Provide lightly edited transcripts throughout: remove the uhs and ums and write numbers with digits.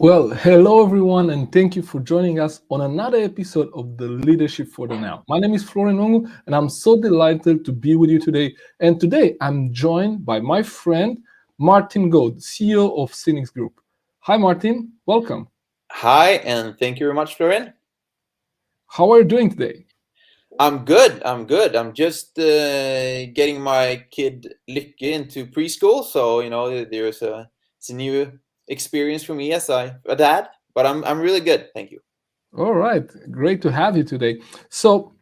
Well, hello everyone, and thank you for joining us on another episode of the Leadership for the Now. My name is Florian Ongu, and I'm so delighted to be with you today. And today I'm joined by my friend Martin Gold, CEO of SiNIX Group. Hi, Martin. Welcome. Hi, and thank you very much, Florian. How are you doing today? I'm good. I'm good. I'm just getting my kid Lykke into preschool, so it's a new experience for me as a dad. But I'm really good. Thank you. All right, great to have you today. So,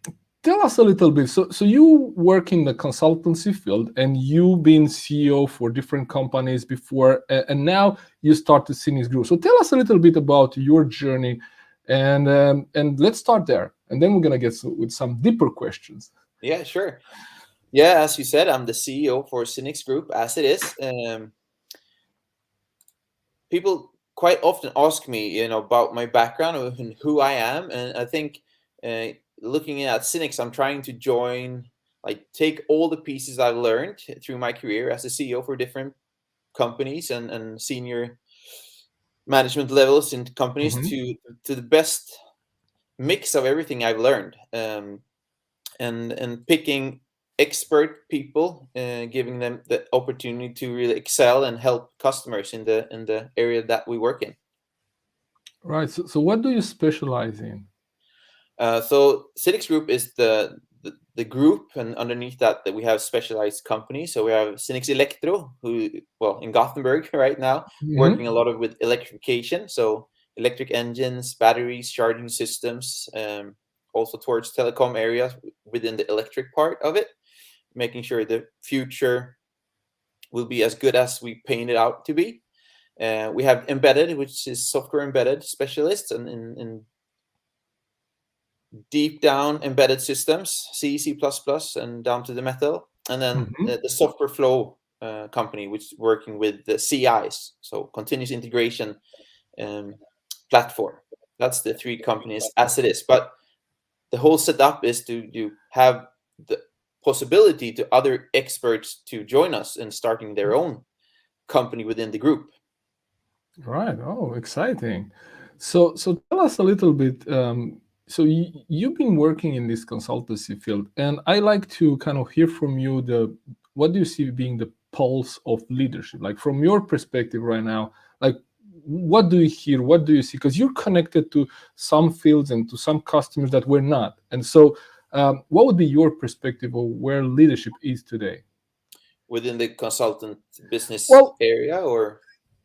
tell us a little bit. So you work in the consultancy field, and you've been CEO for different companies before, and now you started SiNIX Group. So tell us a little bit about your journey, and let's start there, and then we're gonna get with some deeper questions. Yeah, sure. Yeah, as you said, I'm the CEO for SiNIX Group, as it is. People quite often ask me, about my background and who I am, and I think uh, looking at SiNIX, I'm trying to take all the pieces I've learned through my career as a CEO for different companies and senior management levels in companies Mhm. to the best mix of everything I've learned, and picking expert people, giving them the opportunity to really excel and help customers in the area that we work in. Right. So what do you specialize in? So SiNIX Group is the group, and underneath that we have specialized companies. So we have SiNIX Electro, who, well, in Gothenburg right now, working Mhm. a lot of with electrification, so electric engines, batteries, charging systems, also towards telecom areas within the electric part of it, making sure the future will be as good as we paint it out to be. We have embedded, which is software embedded specialists, and in deep down embedded systems, C, C++, and down to the metal. And then Mhm. the software flow company, which is working with the CIs, so continuous integration um, platform. That's the three companies as it is. But the whole setup is to you have the possibility to other experts to join us in starting their own company within the group. Right. Oh, exciting. So tell us a little bit. So you've been working in this consultancy field, and I like to kind of hear from you the what do you see being the pulse of leadership, like from your perspective right now. Like, what do you hear? What do you see? Because you're connected to some fields and to some customers that we're not. And so, what would be your perspective of where leadership is today? Within the consultant business Well, area, or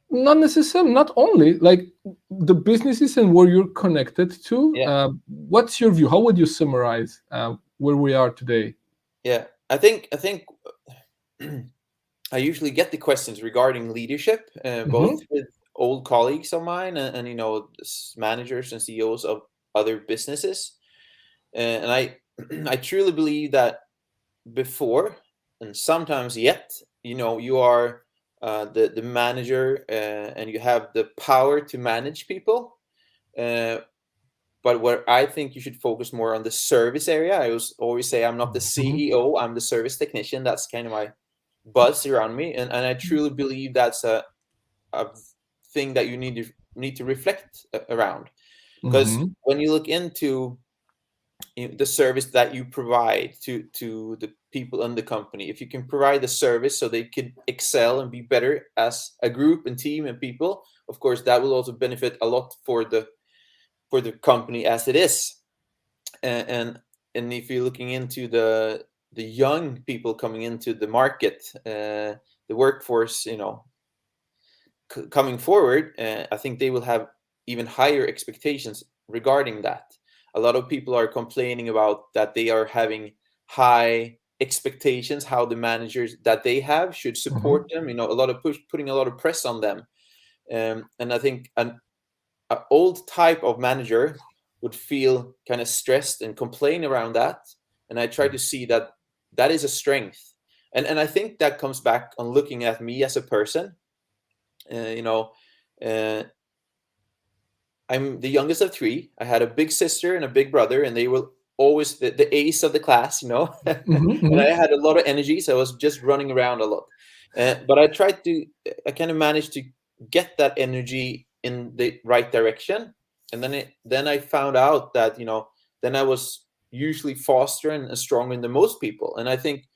not necessarily, not only like the businesses and where you're connected to. yeah. What's your view? How would you summarize where we are today? Yeah, I think I usually get the questions regarding leadership, both Hmm. with old colleagues of mine and managers and CEOs of other businesses. And I I truly believe that before, and sometimes yet, you are the manager, and you have the power to manage people. Uh, but where I think you should focus more on the service area. Always say I'm not the Hmm. CEO, I'm the service technician. That's kind of my buzz around me, and I truly believe that's a thing that you need to reflect around, because Hmm. when you look into the service that you provide to the people in the company, if you can provide the service so they could excel and be better as a group and team and people, of course that will also benefit a lot for the company as it is. And and if you're looking into the young people coming into the market, the workforce, coming forward, I think they will have even higher expectations regarding that. A lot of people are complaining about that they are having high expectations, how the managers that they have should support Hmm. them. A lot of putting a lot of press on them, and I think an old type of manager would feel kind of stressed and complain around that. And I try to see that that is a strength, and I think that comes back on looking at me as a person. uh, you know uh, I'm the youngest of three. I had a big sister and a big brother, and they were always the ace of the class, Hmm. and Hmm. I had a lot of energy, so I was just running around a lot. But I kind of managed to get that energy in the right direction. And then I found out that, then I was usually faster and stronger than most people. And I think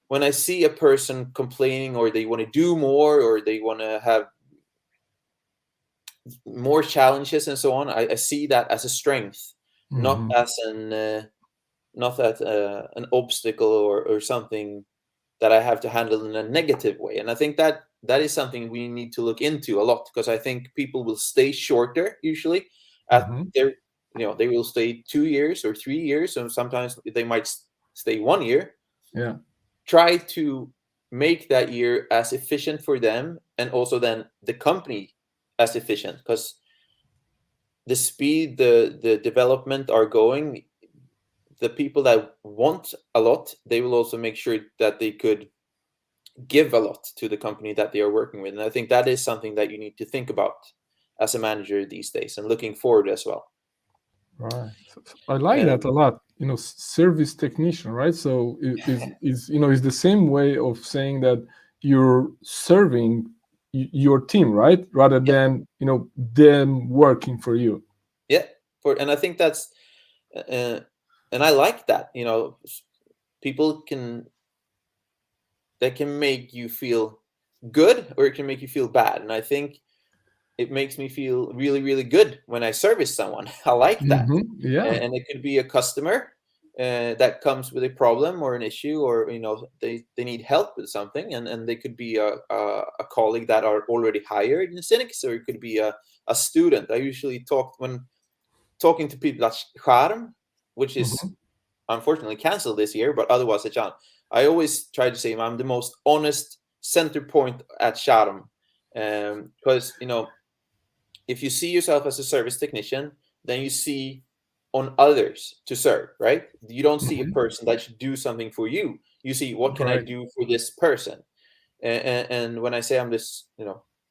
when I see a person complaining, or they want to do more, or they want to have more challenges and so on, I see that as a strength, not Hmm. as an obstacle, or something that I have to handle in a negative way. And I think that is something we need to look into a lot, because I think people will stay shorter usually at Hmm. their, they will stay 2 years or 3 years, and sometimes they might stay 1 year. Yeah. Try to make that year as efficient for them, and also then the company as efficient, because the speed the development are going, the people that want a lot, they will also make sure that they could give a lot to the company that they are working with. And I think that is something that you need to think about as a manager these days, and looking forward as well. Right. So I like And that a lot. Service technician, right? So is the same way of saying that you're serving your team, right? Rather yeah, than them working for you. yeah, and I think that's uh, and I like that. People can that can make you feel good, or it can make you feel bad. And I think it makes me feel really, really good when I service someone. I like that. Yeah. And it could be a customer that comes with a problem or an issue, or they need help with something, and they could be a colleague that are already hired in SiNIX, or it could be a student. I usually talk when talking to people at Charm, which is Hmm. unfortunately canceled this year, but otherwise at Charm. I always try to say I'm the most honest center point at Charm, because if you see yourself as a service technician, then you see on others to serve, right? You don't see a Hmm. person that should do something for you. You see, what can I Right. do for this person? And when I say I'm this,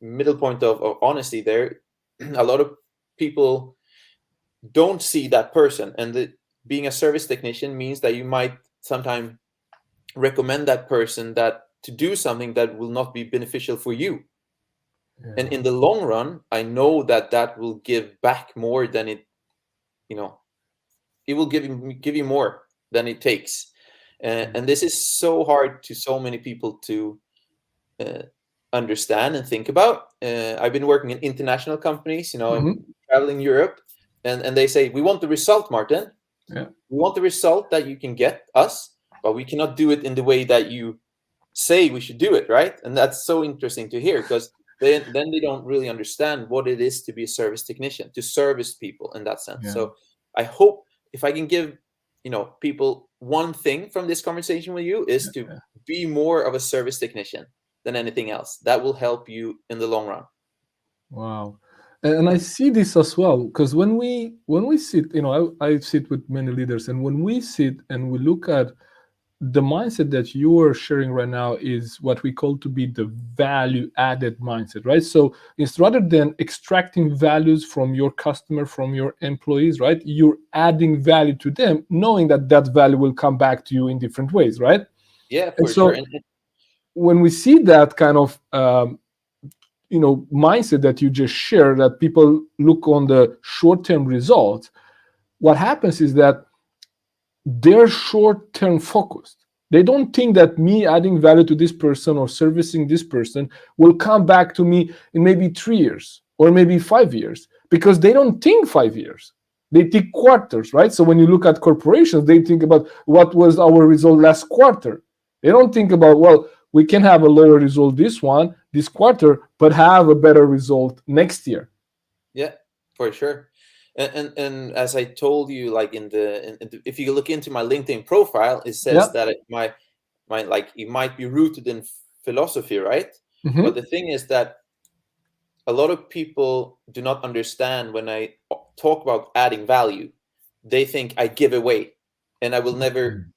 middle point of honesty there, a lot of people don't see that person. And being a service technician means that you might sometimes recommend that person that to do something that will not be beneficial for you. And Yeah. in the long run, I know that that will give back more than you know, it will give you more than it takes. And this is so hard to so many people to uh, understand and think about. I've been working in international companies, Hmm. traveling Europe, and they say, we want the result, Martin. Yeah. We want the result that you can get us, but we cannot do it in the way that you say we should do it, right? And that's so interesting to hear, because then they don't really understand what it is to be a service technician, to service people in that sense. Yeah. So I hope if I can give people one thing from this conversation with you, is to Yeah. be more of a service technician than anything else. That will help you in the long run. Wow. And I see this as well, because when we sit, I sit with many leaders, and when we sit and we look at the mindset that you are sharing right now is what we call to be the value added mindset, right? So it's rather than extracting values from your customer, from your employees, right? You're adding value to them, knowing that that value will come back to you in different ways, right? Yeah, And for sure. so when we see that kind of mindset that you just shared, that people look on the short-term results, what happens is that they're short-term focused. They don't think that me adding value to this person or servicing this person will come back to me in maybe 3 years or maybe 5 years, because they don't think 5 years. They think quarters, right? So when you look at corporations, they think about what was our result last quarter. They don't think about, well, we can have a lower result this quarter, but have a better result next year. Yeah, for sure. And as I told you, like if you look into my LinkedIn profile, it says Yeah. that my like it might be rooted in philosophy, right? But Mm-hmm. the thing is that a lot of people do not understand when I talk about adding value. They think I give away, and I will never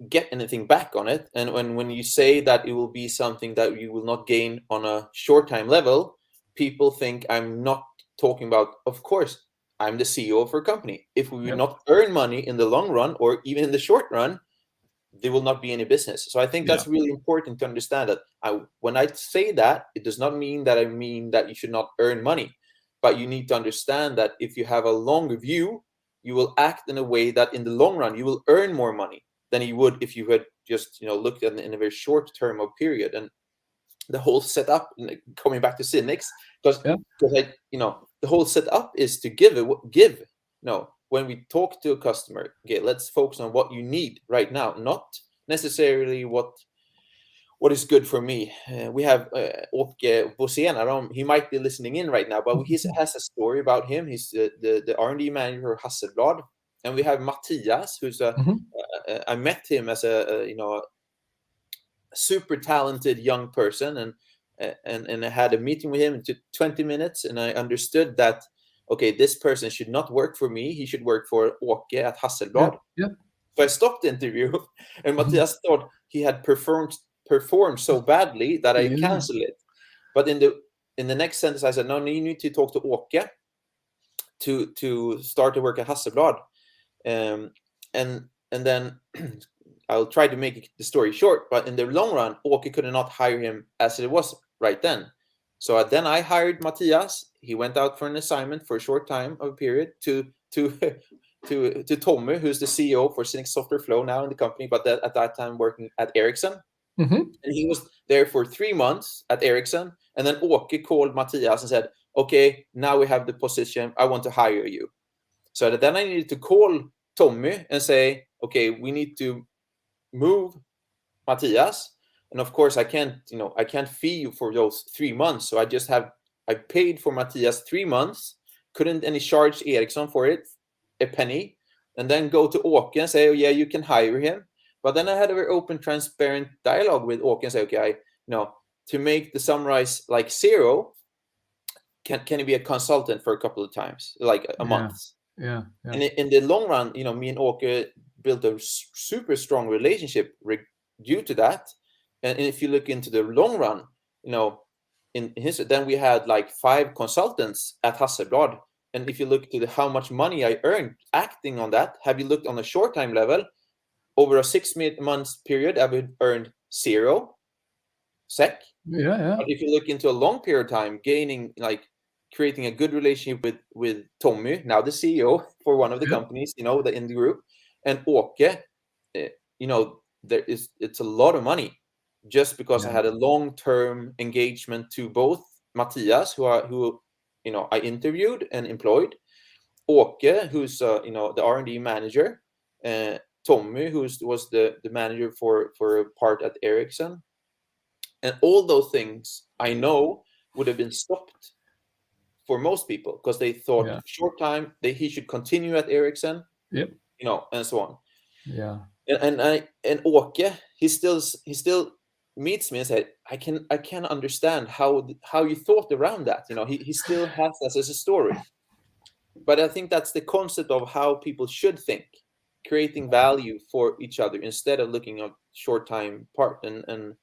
get anything back on it. And when you say that it will be something that you will not gain on a short time level, people think I'm not talking about, of course, I'm the CEO of a company. If we will Yep. not earn money in the long run, or even in the short run, there will not be any business. So I think Yeah. that's really important to understand, that when I say that, it does not mean that I mean that you should not earn money. but you need to understand that if you have a longer view, you will act in a way that in the long run you will earn more money than you would if you had just looked at it in a very short term of period. And the whole setup, coming back to SiNIX, because Yeah. I, the whole setup is to give. No, when we talk to a customer, okay, let's focus on what you need right now, not necessarily what is good for me. We have Åke Bosén. He might be listening in right now, but he has a story about him. He's the R&D manager of Hasselblad, and we have Matthias, who's I met him as a super talented young person, and I had a meeting with him in 20 minutes, and I understood that okay, this person should not work for me. He should work for Åke at Yeah. Hasselblad. Yeah. So I stopped the interview, and Matthias thought he had performed so badly that I Yeah. canceled it. But in the next sentence, I said, no, you need to talk to Åke to start to work at Hasselblad. And then I'll try to make the story short, but in the long run, Åke could not hire him as it was right then. So then I hired Matthias. He went out for an assignment for a short time of a period to Tommy, who's the CEO for SiNIX Software Flow now in the company, but at that time working at Ericsson. Mm-hmm. And he was there for 3 months at Ericsson. And then Åke called Matthias and said, okay, now we have the position. I want to hire you. So then I needed to call Tommy and say, okay, we need to move Matthias. And of course, I can't fee you for those 3 months. So I paid for Matthias 3 months, couldn't any charge Ericsson for it, a penny, and then go to Åke and say, oh yeah, you can hire him. But then I had a very open, transparent dialogue with Åke and say, okay, to make the summarize like zero, can he be a consultant for a couple of times, like a month? Yeah. And in the long run, me and Åke built a super strong relationship due to that. And if you look into the long run, in his, then we had like 5 consultants at Hasselblad. And if you look to how much money I earned acting on that, have you looked on a short time level, over a 6 months period, I would earned 0 SEK. Yeah. But if you look into a long period of time, creating a good relationship with Tommy, now the CEO for one of the companies, in the group, and Åke, it's a lot of money just because I had a long-term engagement to both Matthias, who I interviewed and employed, Åke, who's the R&D manager, Tommy, who was the manager for a part at Ericsson, and all those things I know would have been stopped for most people because they thought short time he should continue at Ericsson, Yep. And so on. Yeah. And Åke, he still meets me and said, I can understand how you thought around that. He still has that as a story. But I think that's the concept of how people should think, creating value for each other instead of looking at short time part. And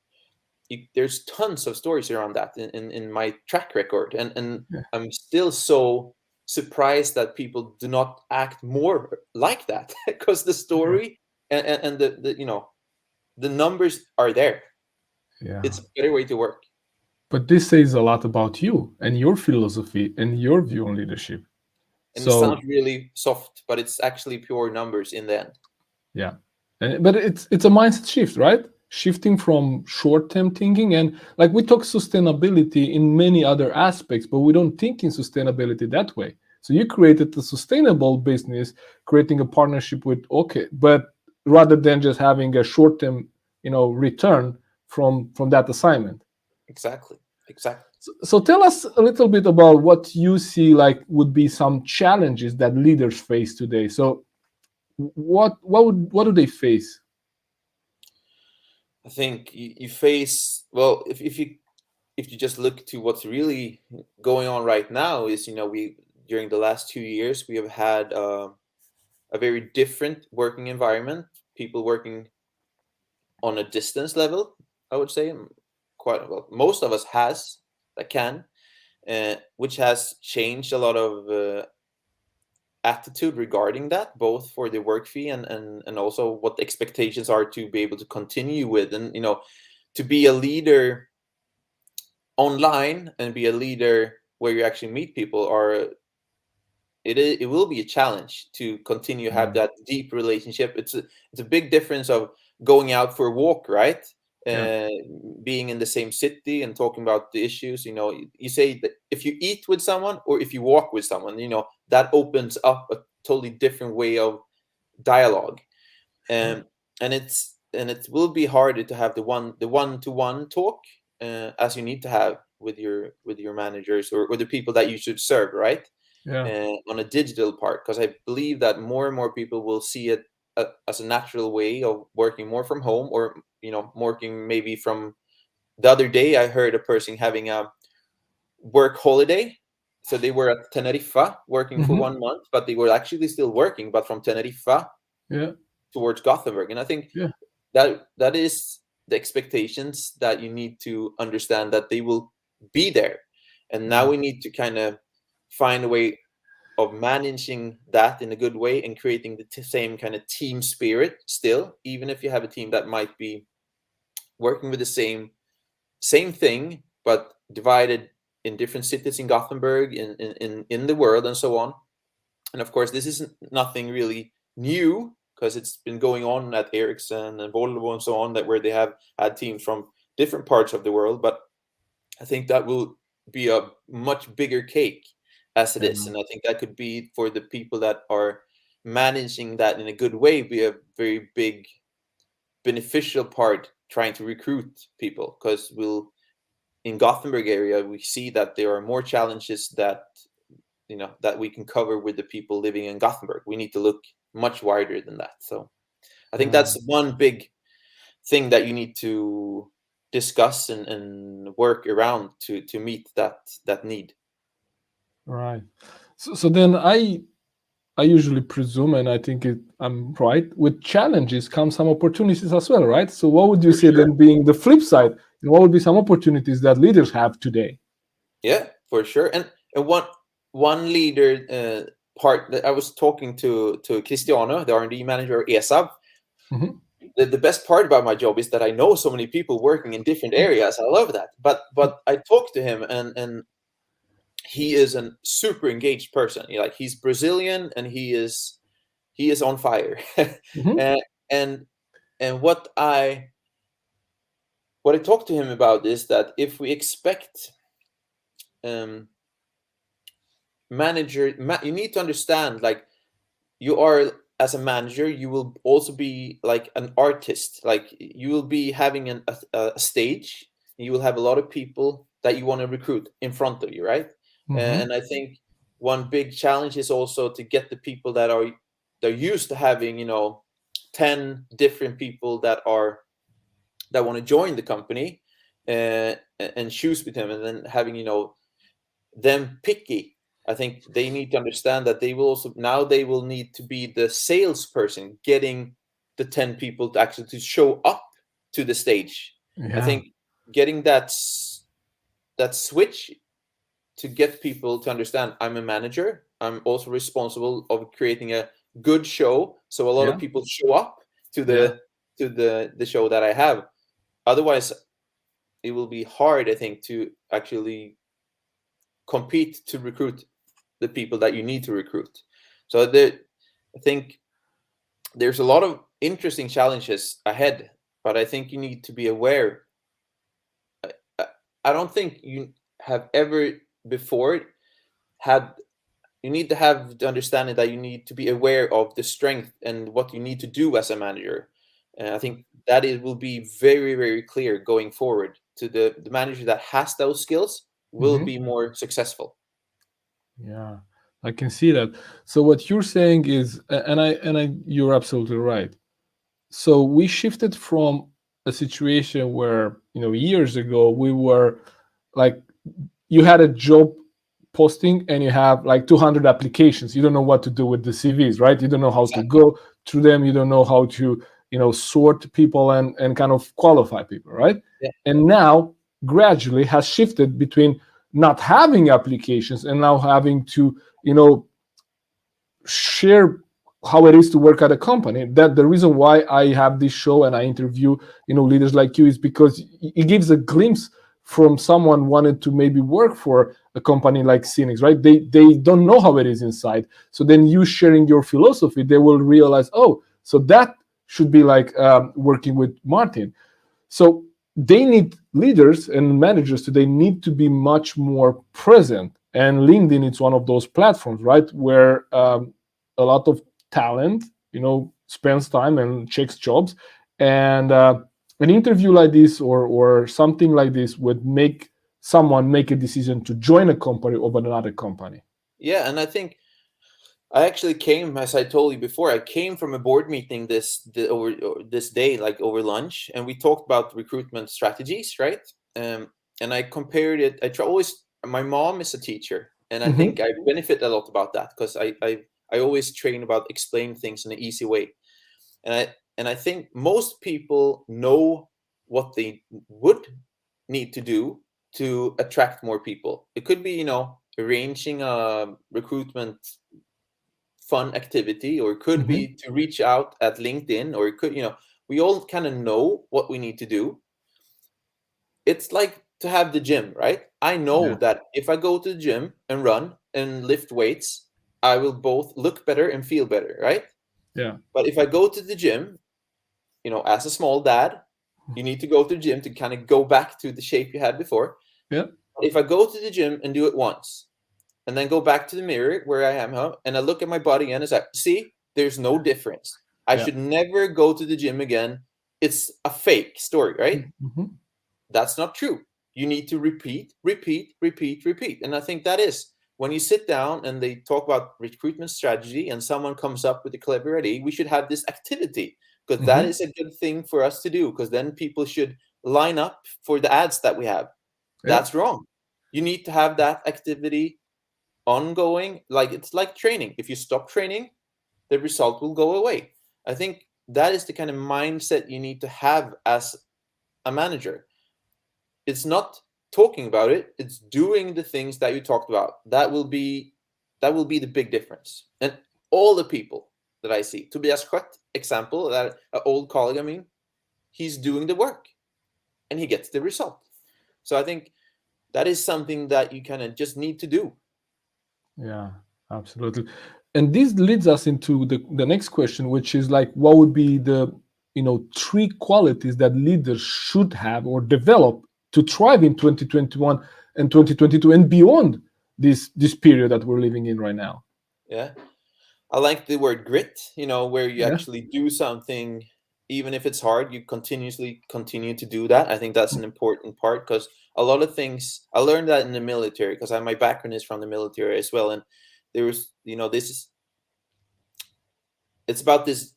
there's tons of stories around that in my track record, and I'm still so surprised that people do not act more like that because the story and the numbers are there. It's a better way to work. But this says a lot about you and your philosophy and your view on leadership. And it sounds really soft, but it's actually pure numbers in the end. Yeah, but it's a mindset shift, right? Shifting from short-term thinking, and like we talk sustainability in many other aspects, but we don't think in sustainability that way. So you created a sustainable business, creating a partnership with OK, but rather than just having a short-term, return from that assignment. Exactly. So tell us a little bit about what you see like would be some challenges that leaders face today. So what do they face? I think you face, well, if you just look to what's really going on right now is we during the last 2 years we have had a very different working environment, people working on a distance level, I would say. Quite well, most of us can, which has changed a lot of attitude regarding that, both for the work fee and also what the expectations are to be able to continue with, and to be a leader online and be a leader where you actually meet people are it will be a challenge to continue have Yeah. that deep relationship. It's a big difference of going out for a walk, right? Yeah. uh, Being in the same city and talking about the issues. You say that if you eat with someone or if you walk with someone, that opens up a totally different way of dialogue. Sure. And it will be harder to have the one-to-one talk, as you need to have with your managers or the people that you should serve, right? Yeah. On a digital part, because I believe that more and more people will see it as a natural way of working more from home, or working maybe from. The other day I heard a person having a work holiday, so they were at Tenerife working for Hmm. 1 month, but they were actually still working, but from Tenerife Yeah. towards Gothenburg. And I think Yeah. that is the expectations that you need to understand, that they will be there. And now Yeah. we need to kind of find a way of managing that in a good way and creating the same kind of team spirit still, even if you have a team that might be working with the same thing but divided in different cities in Gothenburg, in the world, and so on. And of course, this isn't nothing really new, because it's been going on at Ericsson and Volvo and so on, that where they have had teams from different parts of the world. But I think that will be a much bigger cake as it is. Yeah. And I think that could be, for the people that are managing that in a good way, be a very big beneficial part trying to recruit people. Because in Gothenburg area, we see that there are more challenges that we can cover with the people living in Gothenburg. We need to look much wider than that. So I think Yeah. that's one big thing that you need to discuss and work around to meet that need. Right. So then I usually presume, and I think I'm right, with challenges come some opportunities as well, right? So what would you For say sure. then being the flip side? And what would be some opportunities that leaders have today? Yeah, for sure. And one leader part that I was talking to Cristiano, the R&D manager at ESAB. Hmm. The best part about my job is that I know so many people working in different areas. I love that. But I talked to him, and he is a super engaged person. He's Brazilian, and he is on fire. Hmm. and and and what I talked to him about is that if we expect um you need to understand, like, you are, as a manager, you will also be like an artist. Like, you will be having a stage, and you will have a lot of people that you want to recruit in front of you, right? Hmm. And I think one big challenge is also to get the people that are they're used to having 10 different people that want to join the company, and choose with them, and then having them picky. I think they need to understand that they will need to be the salesperson, getting the 10 people to actually to show up to the stage. I Yeah. think getting that switch to get people to understand, I'm a manager, I'm also responsible of creating a good show, so a lot of Yeah. people show up to Yeah. the show that I have. Otherwise, it will be hard, I think, to actually compete to recruit the people that you need to recruit. So I think there's a lot of interesting challenges ahead, but I think you need to be aware. I, I don't think you have ever before had. You need to have the understanding that you need to be aware of the strength and what you need to do as a manager. And I think that it will be very, very clear going forward to the manager that has those skills will Hmm. be more successful. Yeah. I can see that. So what you're saying is, you're absolutely right. So we shifted from a situation where, years ago we were like, you had a job posting and you have like 200 applications. You don't know what to do with the CVs, right? You don't know how to Exactly. go through them. You don't know how to, sort people and kind of qualify people, right? Yeah. And now gradually has shifted between not having applications and now having to, share how it is to work at a company. That the reason why I have this show and I interview leaders like you is because it gives a glimpse from someone wanted to maybe work for a company like SiNIX, right? They don't know how it is inside. So then you sharing your philosophy, they will realize, oh, so that should be like working with Martin. So they need leaders and managers today need to be much more present. And LinkedIn is one of those platforms, right, where a lot of talent, spends time and checks jobs, and an interview like this or something like this would make someone make a decision to join a company over another company. Yeah, and I think I actually came, as I told you before, I came from a board meeting this day, like over lunch, and we talked about recruitment strategies, right? And I compared it. I try always. My mom is a teacher, and I think Mm-hmm. I benefit a lot about that because I always train about explaining things in an easy way, and I think most people know what they would need to do to attract more people. It could be, arranging a recruitment fun activity, or it could Mm-hmm. be to reach out at LinkedIn, or it could, we all kind of know what we need to do. It's like to have the gym, right? I know Yeah. that if I go to the gym and run and lift weights, I will both look better and feel better, right? Yeah. But if I go to the gym, as a small dad, you need to go to the gym to kind of go back to the shape you had before. Yeah. If I go to the gym and do it once, and then go back to the mirror where I am, and I look at my body again, it's like, see, there's no difference. I Yeah. should never go to the gym again. It's a fake story, right? Mm-hmm. That's not true. You need to repeat, repeat, repeat, repeat. And I think that is when you sit down and they talk about recruitment strategy and someone comes up with a clever idea, we should have this activity because that Mm-hmm. is a good thing for us to do because then people should line up for the ads that we have. Yeah. That's wrong. You need to have that activity ongoing. Like it's like training. If you stop training, the result will go away. I think that is the kind of mindset you need to have as a manager. It's not talking about it, it's doing the things that you talked about. That will be the big difference. And all the people that I see, Tobias Schött, example, that an old colleague, he's doing the work and he gets the result. So I think that is something that you kind of just need to do. Yeah, absolutely. And this leads us into the next question, which is like, what would be the, three qualities that leaders should have or develop to thrive in 2021 and 2022 and beyond this period that we're living in right now? Yeah, I like the word grit, where you Yeah. actually do something, even if it's hard, you continuously continue to do that. I think that's an important part because a lot of things I learned that in the military because my background is from the military as well. And there was, it's about this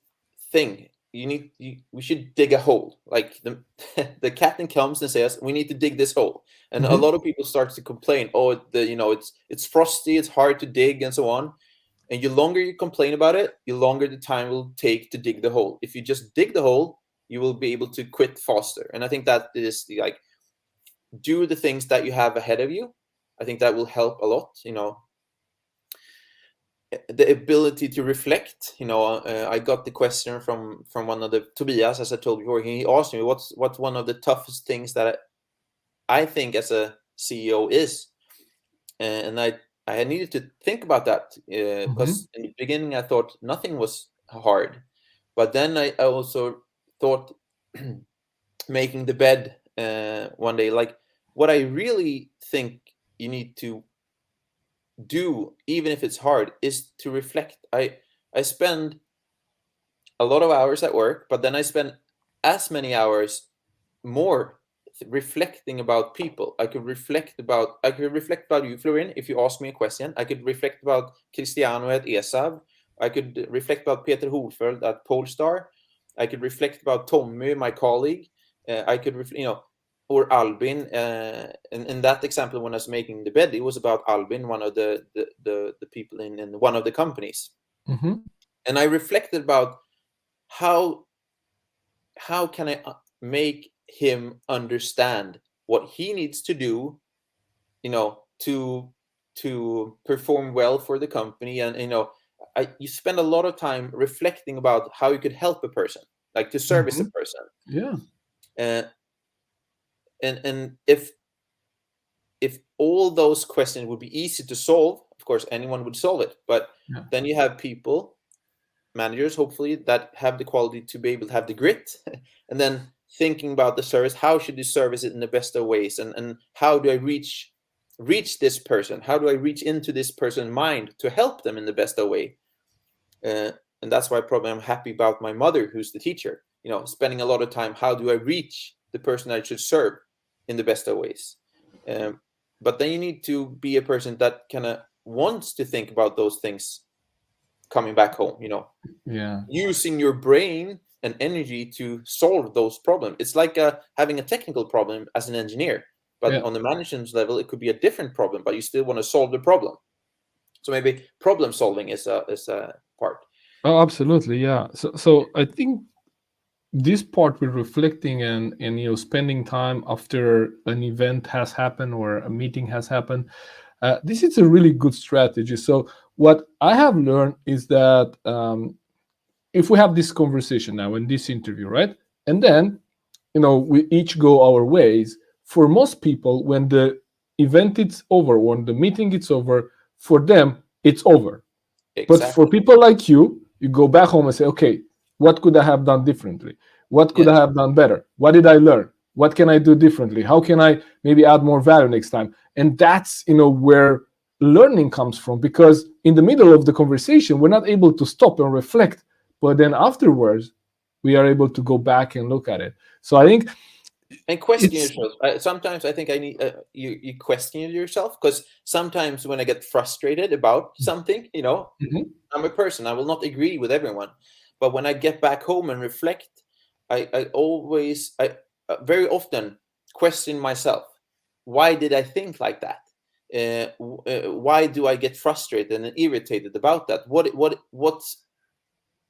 thing. We should dig a hole. Like the captain comes and says, we need to dig this hole. And a Hmm. lot of people start to complain, oh, it's frosty, it's hard to dig, and so on. And the longer you complain about it, the longer the time will take to dig the hole. If you just dig the hole, you will be able to quit faster. And I think that is like do the things that you have ahead of you. I think that will help a lot. The ability to reflect. I got the question from one of the Tobias, as I told you before. He asked me what's one of the toughest things that I think as a CEO is, and I needed to think about that Hmm. because in the beginning I thought nothing was hard, but then I also thought making the bed one day, like what I really think you need to do, even if it's hard, is to reflect. I spend a lot of hours at work, but then I spend as many hours more reflecting about people. I could reflect about you, Florin, if you ask me a question. I could reflect about Cristiano at ESAV. I could reflect about Peter Holfeld at Polestar. I could reflect about Tommy, my colleague. I could, or Albin. In that example, when I was making the bed, it was about Albin, one of the people in one of the companies. Hmm. And I reflected about how how can I make him understand what he needs to do, to perform well for the company, and you spend a lot of time reflecting about how you could help a person, like to service a Hmm. person, Yeah. uh, and if if all those questions would be easy to solve, of course anyone would solve it. But Yeah. then you have people, managers hopefully, that have the quality to be able to have the grit and then thinking about the service, how should you service it in the best of ways, and how do I reach this person, how do I reach into this person's mind to help them in the best of way. uh, and that's why probably I'm happy about my mother, who's the teacher, spending a lot of time, how do I reach the person I should serve in the best of ways. um, but then you need to be a person that kind of wants to think about those things coming back home, Yeah. using your brain and energy to solve those problems. It's like having a technical problem as an engineer, but Yeah. on the management level, it could be a different problem, but you still want to solve the problem. So maybe problem solving is a part. Oh, absolutely. Yeah. So I think this part with reflecting and spending time after an event has happened or a meeting has happened, this is a really good strategy. So what I have learned is that if we have this conversation now in this interview, right, and then we each go our ways. For most people, when the event is over, when the meeting is over, for them it's over. But for Exactly. people like you go back home and say, okay, what could I have done differently? What could I Yes. have done better? What did I learn? What can I do differently? How can I maybe add more value next time? And that's where learning comes from, because in the middle of the conversation, we're not able to stop and reflect, but then afterwards, we are able to go back and look at it. So I think And question it's yourself. Sometimes I think I need you question yourself, because sometimes when I get frustrated about something, Mhm. I'm a person. I will not agree with everyone, but when I get back home and reflect, I very often question myself. Why did I think like that? Why do I get frustrated and irritated about that?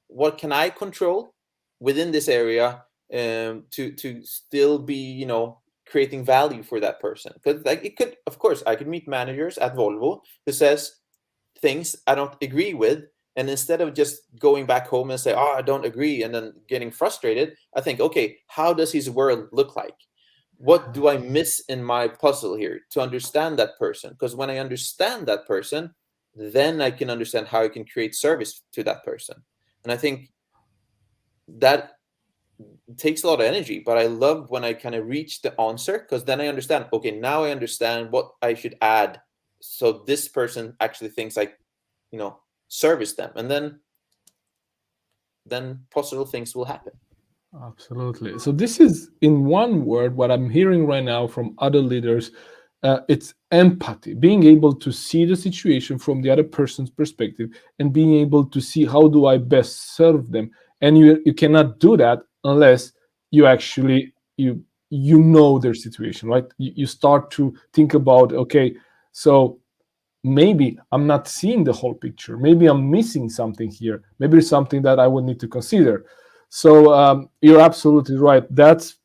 What can I control within this area, to still be creating value for that person? Because like it could, of course, I could meet managers at Volvo who says things I don't agree with. And instead of just going back home and say, oh, I don't agree, and then getting frustrated, I think, okay, how does his world look like? What do I miss in my puzzle here to understand that person? Because when I understand that person, then I can understand how I can create service to that person. And I think that takes a lot of energy, but I love when I kind of reach the answer, because then I understand, okay, now I understand what I should add so this person actually thinks I service them, and then possible things will happen. Absolutely. So this is, in one word, what I'm hearing right now from other leaders. It's empathy, being able to see the situation from the other person's perspective and being able to see how do I best serve them. And you cannot do that unless you actually you know their situation, right? You start to think about, okay, so maybe I'm not seeing the whole picture. Maybe I'm missing something here. Maybe it's something that I would need to consider. So you're absolutely right. That's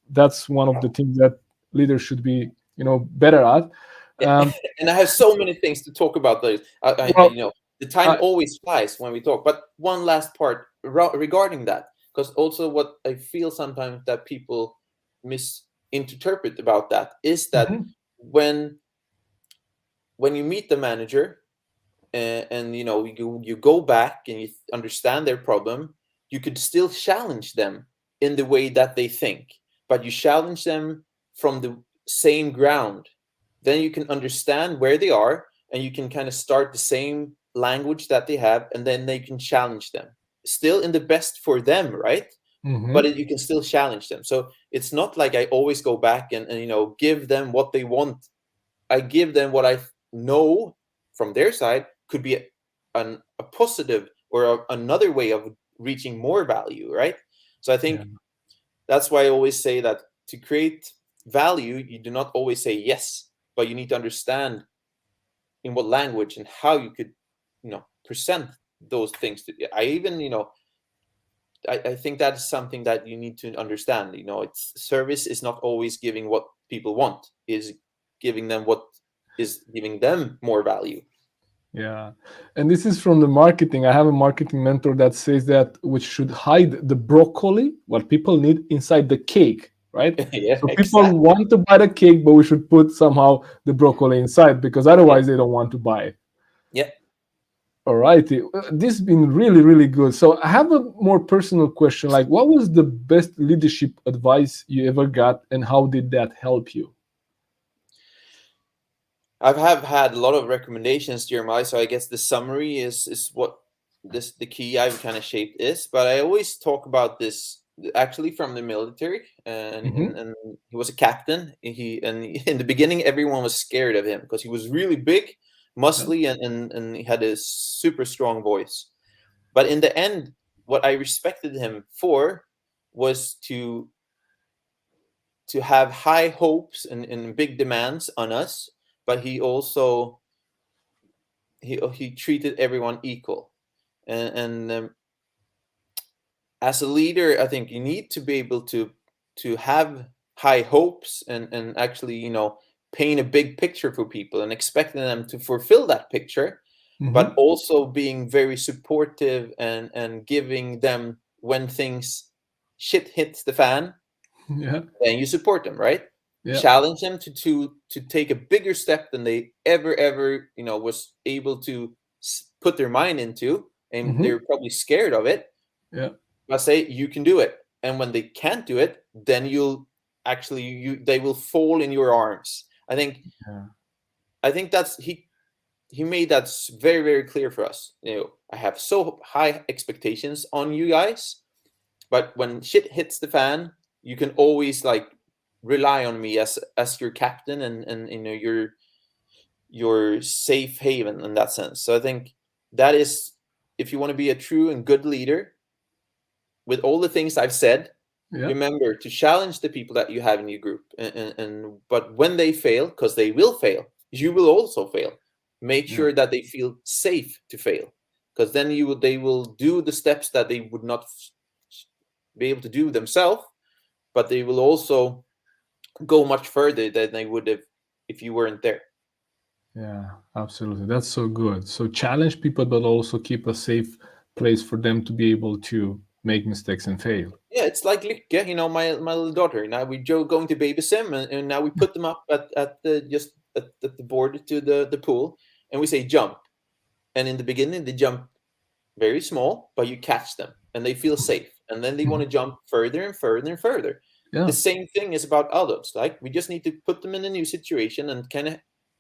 one of the things that leaders should be, better at. Um, And I have so many things to talk about those. well, The time I, always flies when we talk. But one last part regarding that, because also what I feel sometimes that people misinterpret about that is that mhm, when when you meet the manager, and you go back and you understand their problem, you could still challenge them in the way that they think, but you challenge them from the same ground. Then you can understand where they are, and you can kind of start the same language that they have, and then they can challenge them still in the best for them, right? But mhm, you can still challenge them. So it's not like I always go back and give them what they want. I give them what I know from their side could be a positive or another way of reaching more value, right? So I yeah. think that's why I always say that to create value, you do not always say yes, but you need to understand in what language and how you could, present those things to. I even, I think that is something that you need to understand. It's service is not always giving what people want, is giving them what is giving them more value. Yeah. And this is from the marketing. I have a marketing mentor that says that we should hide the broccoli, what people need, inside the cake. right? Yeah, So people exactly. want to buy the cake, but we should put somehow the broccoli inside because Yeah, otherwise they don't want to buy it. yeah. All righty. This has been really, really good. So I have a more personal question. Like, what was the best leadership advice you ever got, and how did that help you? I've have had a lot of recommendations, Jeremiah. So I guess the summary is what this the key I've kind of shaped is. But I always talk about this actually from the military, Hmm. and he was a captain. In the beginning, everyone was scared of him because he was really big, Yeah. muscly, and he had a super strong voice. But in the end, what I respected him for was to have high hopes and big demands on us, but he treated everyone equal. And as a leader, I think you need to be able to have high hopes and actually, paint a big picture for people and expecting them to fulfill that picture, but Hmm. also being very supportive and giving them when things shit hits the fan, Yeah. then you support them, right? Yeah. Challenge them to take a bigger step than they ever was able to put their mind into, and Hmm. they're probably scared of it. Yeah. I say you can do it, and when they can't do it, then you'll actually you they will fall in your arms. Yeah. I think that's he made that very very clear for us. I have so high expectations on you guys, but when shit hits the fan, you can always like rely on me as your captain, and your safe haven in that sense. So I think that is, if you want to be a true and good leader, with all the things I've said, Yeah. remember to challenge the people that you have in your group, and but when they fail, because they will fail, you will also fail. Make Yeah. sure that they feel safe to fail, because then they will do the steps that they would not be able to do themselves, but they will also go much further than they would have if you weren't there. Yeah. Absolutely. That's so good. So challenge people, but also keep a safe place for them to be able to make mistakes and fail. Yeah, it's like Lykke, my little daughter. Now we going to baby sim, and now we put them up at the just at the board to the pool, and we say jump. And in the beginning, they jump very small, but you catch them and they feel safe. And then they want Mhm. to jump further and further and further. The Yeah. same thing is about adults. Like we just need to put them in a new situation and kind of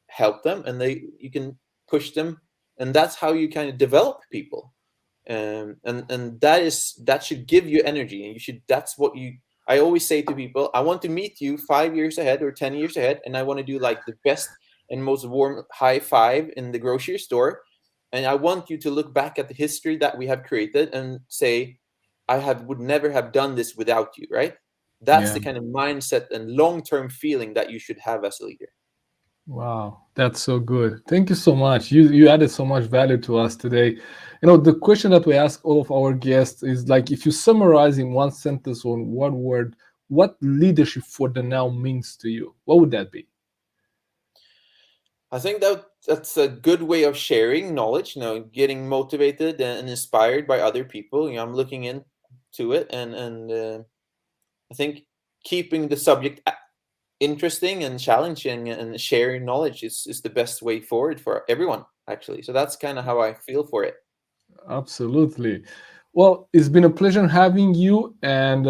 help them, and you can push them, and that's how you kind of develop people. And that should give you energy, and you should. That's what you. I always say to people, I want to meet you 5 years ahead or 10 years ahead, and I want to do like the best and most warm high five in the grocery store, and I want you to look back at the history that we have created and say, would never have done this without you, right? That's Yeah. the kind of mindset and long term feeling that you should have as a leader. Wow, that's so good. Thank you so much. You added so much value to us today. The question that we ask all of our guests is like, if you summarize in one sentence or one word, what leadership for the now means to you, what would that be? I think that's a good way of sharing knowledge, getting motivated and inspired by other people. I'm looking into it, and I think keeping the subject interesting and challenging and sharing knowledge is the best way forward for everyone, actually. So that's kind of how I feel for it. Absolutely. Well, it's been a pleasure having you, and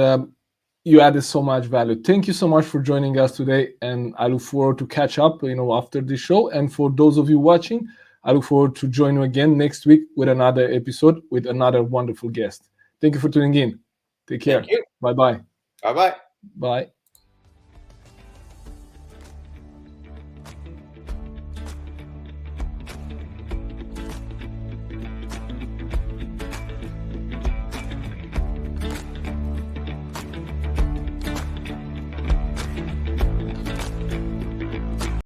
you added so much value. Thank you so much for joining us today, and I look forward to catch up, after this show. And for those of you watching, I look forward to join you again next week with another episode with another wonderful guest. Thank you for tuning in. Take Thank care. you. Bye bye. Bye bye. Bye.